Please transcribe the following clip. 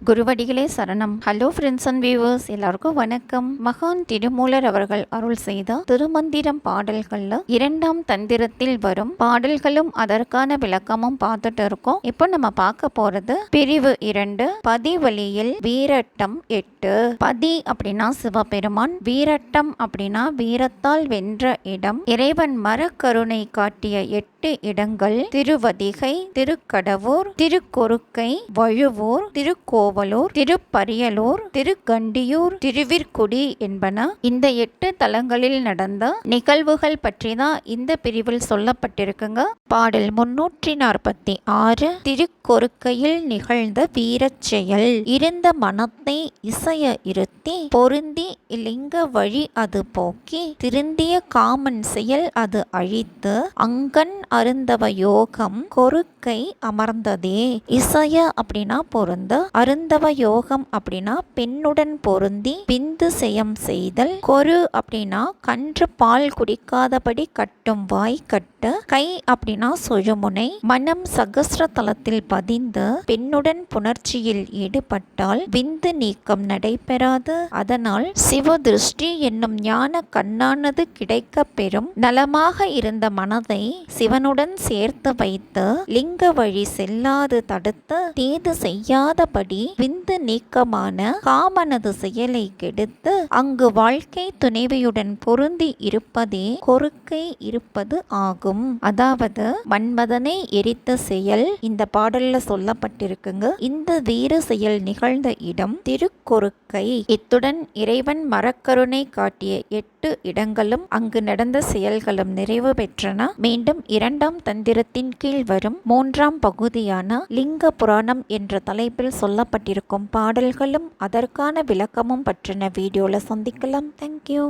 குருவடிகளே சரணம். Hello friends and viewers, எல்லாருக்கும் வணக்கம். மகான் திருமூலர் அவர்கள் அருள் செய்த திருமந்திரம் பாடல்கள்ல 2ஆம் தந்திரத்தில் வரும் பாடல்களும் அதற்கான விளக்கமும் பார்த்துட்டு இருக்கோம். இப்போ நம்ம பார்க்க போறது பிரிவு 2, பதிவழியில் வீரட்டம் 8. பதி அப்படின்னா சிவபெருமான், வீரட்டம் அப்படின்னா வீரத்தால் வென்ற இடம், இறைவன் மரக்கருணை காட்டிய 8 இடங்கள்: திருவதிகை, திருக்கடவூர், திருக்கொருக்கை, வழுவூர், திருக்கோவலூர், திருப்பரியலூர், திருக்கண்டியூர், திருவிற்குடி என்பன. இந்த 8 தலங்களில் நடந்த நிகழ்வுகள் பற்றி தான் இந்த பிரிவில் சொல்லப்பட்டிருக்குங்க. பாடல் 346. திருக்கொருக்கையில் நிகழ்ந்த வீரச் செயல். இருந்த மனத்தை இசைய இருத்தி பொருந்தி லிங்க வழி அது போக்கி திருந்திய காமன் செயல் அது அழித்து அங்கன் அருந்தவ யோகம் கொருக்கை அமர்ந்ததே. இசைய அப்படின்னா பொருந்த, அருந்தவ யோகம் அப்படின்னா பெண்ணுடன் பொருந்தி பிந்து செயம் செய்தல், கொரு அப்படின்னா கன்று பால் குடிக்காதபடி கட்டும் வாய் கட்ட, கை அப்படின்னா சுழுமுனை, மனம் சகஸ்ர தலத்தில் பதிந்து பெண்ணுடன் புணர்ச்சியில் ஈடுபட்டால் விந்து நீக்கம் நடைபெறாது. அதனால் சிவ திருஷ்டி என்னும் ஞான கண்ணானது கிடைக்க பெறும். நலமாக இருந்த மனதை சிவனுடன் சேர்த்து வைத்து லிங்க வழி செல்லாது தடுத்து தீது செய்யாதபடி விந்து நீக்கமான காமனது செயலை கெடுத்து அங்கு வாழ்க்கை துணைவியுடன் பொருந்தி இருப்பதே கொருக்கை இருப்பது ஆகும். அதாவது மன்மதனை எரித்த செயல் இந்த பாடல்ல சொல்லப்பட்டிருக்குங்க. இந்த வீர செயல் நிகழ்ந்த இடம் திருக்கொருக்கை. இத்துடன் இறைவன் மரக்கருணை காட்டிய 8 இடங்களும் அங்கு நடந்த செயல்களும் நிறைவு பெற்றன. மீண்டும் 2ஆம் தந்திரத்தின் கீழ் வரும் 3ஆம் பகுதியான லிங்க புராணம் என்ற தலைப்பில் சொல்லப்பட்டிருக்கும் பாடல்களும் அதற்கான விளக்கமும் பற்றின வீடியோல சந்திக்கலாம். தேங்க்யூ.